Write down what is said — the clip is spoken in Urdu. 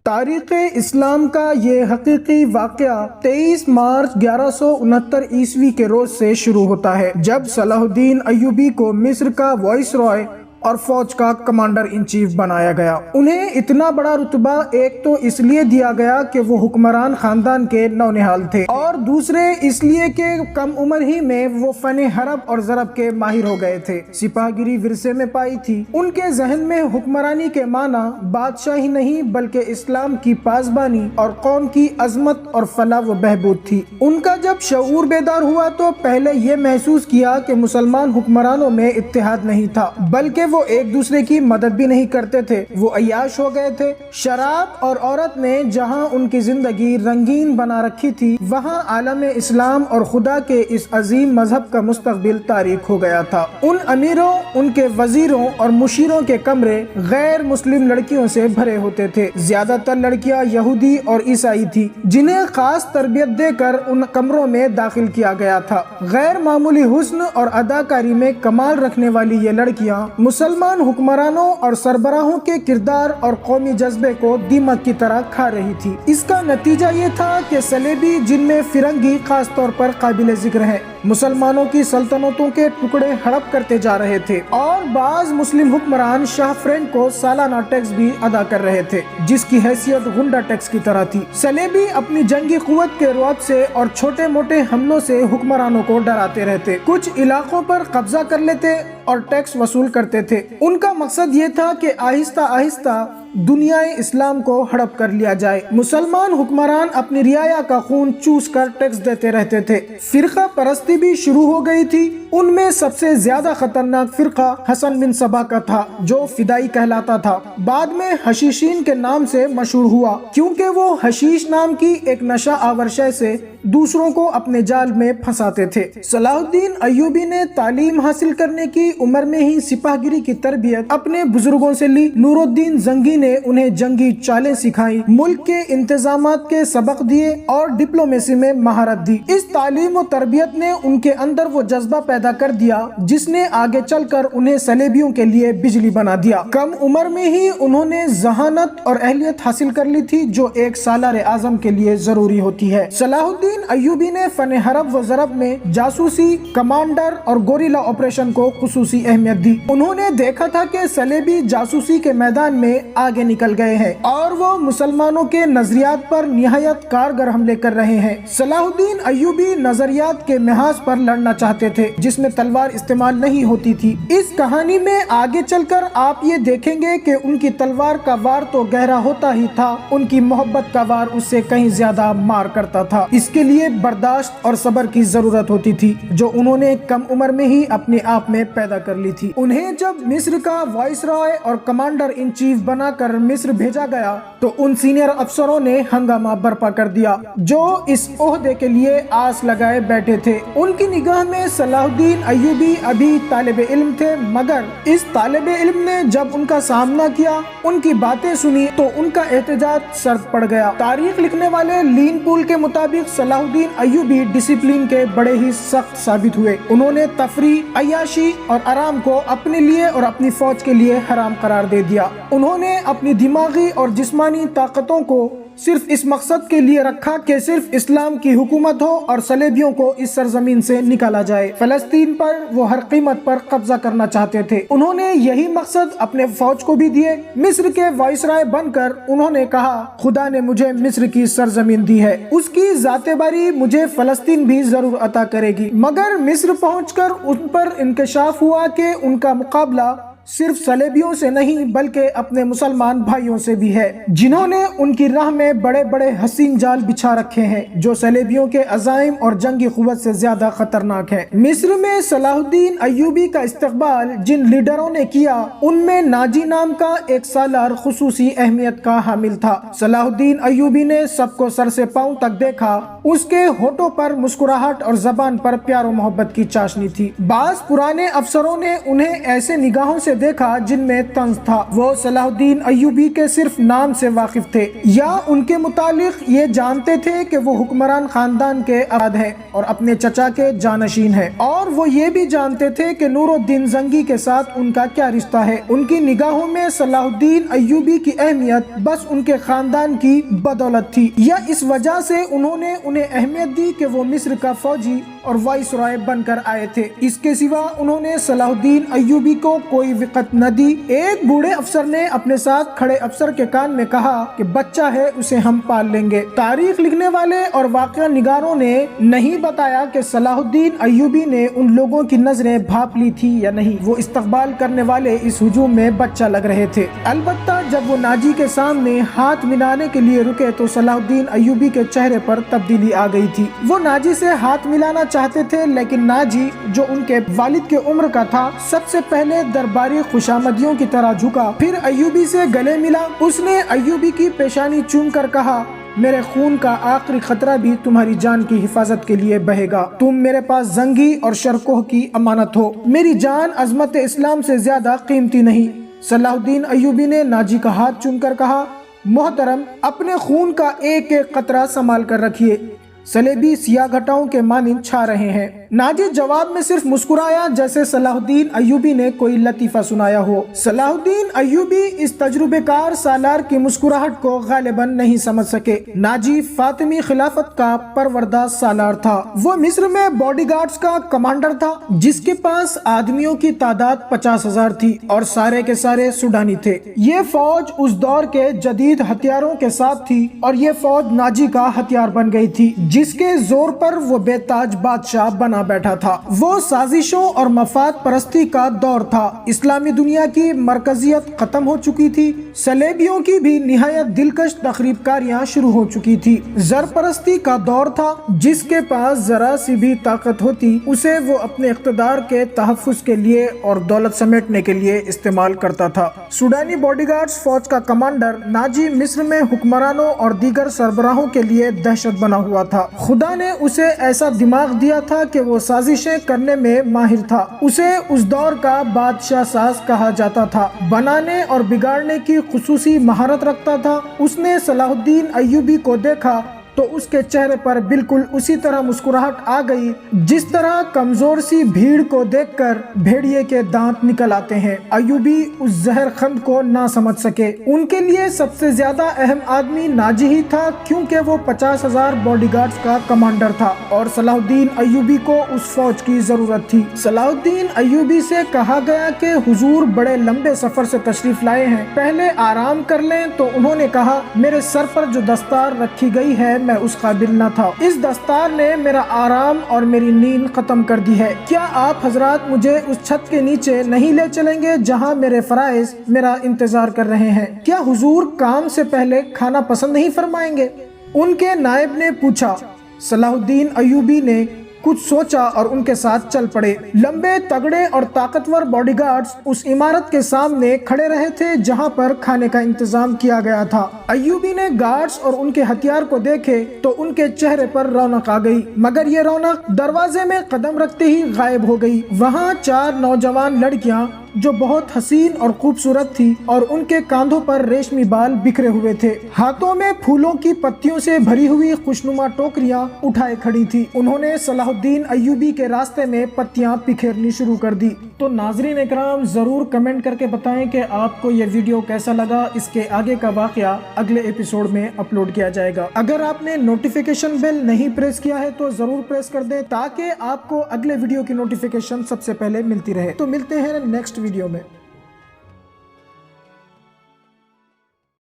تاریخ اسلام کا یہ حقیقی واقعہ 23 مارچ 1169 کے روز سے شروع ہوتا ہے، جب صلاح الدین ایوبی کو مصر کا وائس رائے اور فوج کا کمانڈر ان چیف بنایا گیا۔ انہیں اتنا بڑا رتبہ ایک تو اس لیے دیا گیا کہ وہ حکمران خاندان کے نونہال تھے، اور دوسرے اس لیے کہ کم عمر ہی میں وہ فن حرب اور ضرب کے ماہر ہو گئے تھے۔ سپاہ گیری ورثے میں پائی تھی۔ ان کے ذہن میں حکمرانی کے معنی بادشاہی نہیں بلکہ اسلام کی پاسبانی اور قوم کی عظمت اور فلاح و بہبود تھی۔ ان کا جب شعور بیدار ہوا تو پہلے یہ محسوس کیا کہ مسلمان حکمرانوں میں اتحاد نہیں تھا، بلکہ وہ ایک دوسرے کی مدد بھی نہیں کرتے تھے۔ وہ عیاش ہو گئے تھے۔ شراب اور عورت نے جہاں ان کی زندگی رنگین بنا رکھی تھی، وہاں عالم اسلام اور خدا کے اس عظیم مذہب کا مستقبل تاریک ہو گیا تھا۔ ان امیروں، ان کے وزیروں اور مشیروں کے کمرے غیر مسلم لڑکیوں سے بھرے ہوتے تھے۔ زیادہ تر لڑکیاں یہودی اور عیسائی تھی، جنہیں خاص تربیت دے کر ان کمروں میں داخل کیا گیا تھا۔ غیر معمولی حسن اور اداکاری میں کمال رکھنے والی یہ لڑکیاں مسلمان حکمرانوں اور سربراہوں کے کردار اور قومی جذبے کو دیمک کی طرح کھا رہی تھی۔ اس کا نتیجہ یہ تھا کہ صلیبی، جن میں فرنگی خاص طور پر قابل ذکر ہیں، مسلمانوں کی سلطنتوں کے ٹکڑے ہڑپ کرتے جا رہے تھے، اور بعض مسلم حکمران شاہ فرینک کو سالانہ ٹیکس بھی ادا کر رہے تھے، جس کی حیثیت غنڈہ ٹیکس کی طرح تھی۔ صلیبی اپنی جنگی قوت کے رعب سے اور چھوٹے موٹے حملوں سے حکمرانوں کو ڈراتے رہتے، کچھ علاقوں پر قبضہ کر لیتے اور ٹیکس وصول کرتے تھے۔ ان کا مقصد یہ تھا کہ آہستہ آہستہ دنیا اسلام کو ہڑپ کر لیا جائے۔ مسلمان حکمران اپنی رعایا کا خون چوس کر ٹیکس دیتے رہتے تھے۔ فرقہ پرستی بھی شروع ہو گئی تھی۔ ان میں سب سے زیادہ خطرناک فرقہ حسن بن صبا کا تھا، جو فدائی کہلاتا تھا۔ بعد میں حشیشین کے نام سے مشہور ہوا، کیونکہ وہ حشیش نام کی ایک نشہ آور شے سے دوسروں کو اپنے جال میں پھنساتے تھے۔ صلاح الدین ایوبی نے تعلیم حاصل کرنے کی عمر میں ہی سپاہ گیری کی تربیت اپنے بزرگوں سے لی۔ نور الدین زنگی نے انہیں جنگی چالیں سکھائیں، ملک کے انتظامات کے سبق دیے اور ڈپلومیسی میں مہارت دی۔ اس تعلیم و تربیت نے ان کے اندر وہ جذبہ پیدا کر دیا جس نے آگے چل کر انہیں صلیبیوں کے لیے بجلی بنا دیا۔ کم عمر میں ہی انہوں نے ذہانت اور اہلیت حاصل کر لی تھی، جو ایک سالار اعظم کے لیے ضروری ہوتی ہے۔ صلاح الدین ایوبی نے فن حرب و ضرب میں جاسوسی، کمانڈر اور گوریلا آپریشن کو خصوصی اہمیت دی۔ انہوں نے دیکھا تھا کہ صلیبی جاسوسی کے میدان میں آگے نکل گئے ہیں اور وہ مسلمانوں کے نظریات پر نہایت کارگر حملے کر رہے ہیں۔ صلاح الدین ایوبی نظریات کے محاذ پر لڑنا چاہتے تھے، جس میں تلوار استعمال نہیں ہوتی تھی۔ اس کہانی میں آگے چل کر آپ یہ دیکھیں گے کہ ان کی تلوار کا وار تو گہرا ہوتا ہی تھا، ان کی محبت کا وار اس سے کہیں زیادہ مار کرتا تھا۔ اس کے لیے برداشت اور صبر کی ضرورت ہوتی تھی، جو انہوں نے کم عمر میں ہی اپنے آپ میں پیدا کر لی تھی۔ انہیں جب مصر کا وائس رائے اور کمانڈر ان چیف بنا کر مصر بھیجا گیا تو ان سینئر افسروں نے ہنگامہ برپا کر دیا، جو اس عہدے کے لیے آس لگائے بیٹھے تھے۔ ان کی نگاہ میں صلاح الدین ایوبی ابھی طالب علم تھے، مگر اس طالب علم نے جب ان کا سامنا کیا، ان کی باتیں سنی تو ان کا احتجاج سرد پڑ گیا۔ تاریخ لکھنے والے لین پول کے مطابق صلاح الدین ایوبی ڈسپلین کے بڑے ہی سخت ثابت ہوئے۔ انہوں نے تفریح، عیاشی اور آرام کو اپنے لیے اور اپنی فوج کے لیے حرام قرار دے دیا۔ انہوں نے اپنی دماغی اور جسمانی طاقتوں کو صرف اس مقصد کے لیے رکھا کہ صرف اسلام کی حکومت ہو اور صلیبیوں کو اس سرزمین سے نکالا جائے۔ فلسطین پر وہ ہر قیمت پر قبضہ کرنا چاہتے تھے۔ انہوں نے یہی مقصد اپنے فوج کو بھی دیے۔ مصر کے وائسرائے بن کر انہوں نے کہا، خدا نے مجھے مصر کی سرزمین دی ہے، اس کی ذات باری مجھے فلسطین بھی ضرور عطا کرے گی۔ مگر مصر پہنچ کر ان پر انکشاف ہوا کہ ان کا مقابلہ صرف صلیبیوں سے نہیں بلکہ اپنے مسلمان بھائیوں سے بھی ہے، جنہوں نے ان کی راہ میں بڑے بڑے حسین جال بچھا رکھے ہیں، جو صلیبیوں کے عزائم اور جنگی قوت سے زیادہ خطرناک ہیں۔ مصر میں صلاح الدین ایوبی کا استقبال جن لیڈروں نے کیا، ان میں ناجی نام کا ایک سالار خصوصی اہمیت کا حامل تھا۔ صلاح الدین ایوبی نے سب کو سر سے پاؤں تک دیکھا، اس کے ہونٹوں پر مسکراہٹ اور زبان پر پیار و محبت کی چاشنی تھی۔ بعض پرانے افسروں نے انہیں ایسے نگاہوں سے دیکھا جن میں طنز تھا۔ وہ صلاح الدین ایوبی کے صرف نام سے واقف تھے یا ان کے متعلق یہ جانتے تھے کہ وہ حکمران خاندان کے افراد ہیں اور اپنے چچا کے جانشین ہیں، اور وہ یہ بھی جانتے تھے کہ نور الدین زنگی کے ساتھ ان کا کیا رشتہ ہے۔ ان کی نگاہوں میں صلاح الدین ایوبی کی اہمیت بس ان کے خاندان کی بدولت تھی، یا اس وجہ سے انہوں نے انہیں اہمیت دی کہ وہ مصر کا فوجی اور وائس رائے بن کر آئے تھے۔ اس کے سوا انہوں نے صلاح الدین ایوبی کو کوئی وقت نہ دی۔ ایک بوڑھے افسر نے اپنے ساتھ کھڑے افسر کے کان میں کہا کہ بچہ ہے، اسے ہم پال لیں گے۔ تاریخ لکھنے والے اور واقعہ نگاروں نے نہیں بتایا کہ صلاح الدین ایوبی نے ان لوگوں کی نظریں بھاپ لی تھی یا نہیں۔ وہ استقبال کرنے والے اس ہجوم میں بچہ لگ رہے تھے۔ البتہ جب وہ ناجی کے سامنے ہاتھ ملانے کے لیے رکے تو صلاح الدین ایوبی کے چہرے پر تبدیلی آ گئی تھی۔ وہ ناجی سے ہاتھ ملانا چاہتے تھے، لیکن ناجی جو ان کے والد کے عمر کا تھا سب سے پہلے درباری خوشامدیوں کی طرح جھکا، پھر ایوبی سے گلے ملا۔ اس نے ایوبی کی پیشانی چوم کر کہا، میرے خون کا آخری قطرہ بھی تمہاری جان کی حفاظت کے لیے بہے گا۔ تم میرے پاس زنگی اور شرکوہ کی امانت ہو، میری جان عظمت اسلام سے زیادہ قیمتی نہیں۔ صلاح الدین ایوبی نے ناجی کا ہاتھ چوم کر کہا، محترم، اپنے خون کا ایک ایک قطرہ سنبھال کر رکھیے، سلیبی سیاہ گھٹاؤں کے مانند چھا رہے ہیں۔ ناجی جواب میں صرف مسکرایا، جیسے صلاح الدین ایوبی نے کوئی لطیفہ سنایا ہو۔ صلاح الدین ایوبی اس تجربے کار سالار کی مسکراہٹ کو غالباً نہیں سمجھ سکے۔ ناجی فاطمی خلافت کا پروردہ سالار تھا۔ وہ مصر میں باڈی گارڈز کا کمانڈر تھا، جس کے پاس آدمیوں کی تعداد 50,000 تھی اور سارے کے سارے سوڈانی تھے۔ یہ فوج اس دور کے جدید ہتھیاروں کے ساتھ تھی اور یہ فوج ناجی کا ہتھیار بن گئی تھی، جس کے زور پر وہ بے تاج بادشاہ بنا بیٹھا تھا۔ وہ سازشوں اور مفاد پرستی کا دور تھا۔ اسلامی دنیا کی مرکزیت ختم ہو چکی تھی، صلیبیوں کی بھی نہایت دلکش تخریب کاریاں شروع ہو چکی تھی۔ زر پرستی کا دور تھا، جس کے پاس ذرا سی بھی طاقت ہوتی اسے وہ اپنے اقتدار کے تحفظ کے لیے اور دولت سمیٹنے کے لیے استعمال کرتا تھا۔ سوڈانی باڈی گارڈز فوج کا کمانڈر ناجی مصر میں حکمرانوں اور دیگر سربراہوں کے لیے دہشت بنا ہوا تھا۔ خدا نے اسے ایسا دماغ دیا تھا کہ وہ سازشیں کرنے میں ماہر تھا۔ اسے اس دور کا بادشاہ ساز کہا جاتا تھا، بنانے اور بگاڑنے کی خصوصی مہارت رکھتا تھا۔ اس نے صلاح الدین ایوبی کو دیکھا تو اس کے چہرے پر بالکل اسی طرح مسکراہٹ آ گئی جس طرح کمزور سی بھیڑ کو دیکھ کر بھیڑیے کے دانت نکل آتے ہیں۔ ایوبی اس زہر خند کو نہ سمجھ سکے۔ ان کے لیے سب سے زیادہ اہم آدمی ناجی ہی تھا، کیونکہ وہ 50,000 باڈی گارڈز کا کمانڈر تھا اور صلاح الدین ایوبی کو اس فوج کی ضرورت تھی۔ صلاح الدین ایوبی سے کہا گیا کہ حضور بڑے لمبے سفر سے تشریف لائے ہیں، پہلے آرام کر لیں، تو انہوں نے کہا، میرے سر پر جو دستار رکھی گئی ہے میں اس قابل نہ تھا، اس دستار نے میرا آرام اور میری نیند ختم کر دی ہے۔ کیا آپ حضرات مجھے اس چھت کے نیچے نہیں لے چلیں گے جہاں میرے فرائض میرا انتظار کر رہے ہیں؟ کیا حضور کام سے پہلے کھانا پسند نہیں فرمائیں گے؟ ان کے نائب نے پوچھا۔ صلاح الدین ایوبی نے کچھ سوچا اور ان کے ساتھ چل پڑے۔ لمبے تگڑے اور طاقتور باڈی گارڈز اس عمارت کے سامنے کھڑے رہے تھے جہاں پر کھانے کا انتظام کیا گیا تھا۔ ایوبی نے گارڈز اور ان کے ہتھیار کو دیکھے تو ان کے چہرے پر رونق آ گئی، مگر یہ رونق دروازے میں قدم رکھتے ہی غائب ہو گئی۔ وہاں 4 نوجوان لڑکیاں جو بہت حسین اور خوبصورت تھی اور ان کے کاندھوں پر ریشمی بال بکھرے ہوئے تھے، ہاتھوں میں پھولوں کی پتیوں سے بھری ہوئی خوشنما ٹوکریاں اٹھائے کھڑی تھی۔ انہوں نے صلاح الدین ایوبی کے راستے میں پتیاں بکھیرنی شروع کر دی۔ تو ناظرین اکرام، ضرور کمنٹ کر کے بتائیں کہ آپ کو یہ ویڈیو کیسا لگا۔ اس کے آگے کا واقعہ اگلے ایپیسوڈ میں اپلوڈ کیا جائے گا۔ اگر آپ نے نوٹیفیکیشن بیل نہیں پریس کیا ہے تو ضرور پریس کر دیں تاکہ آپ کو اگلے ویڈیو کی نوٹیفیکیشن سب سے پہلے ملتی رہے۔ تو ملتے ہیں نیکسٹ ویڈیو میں۔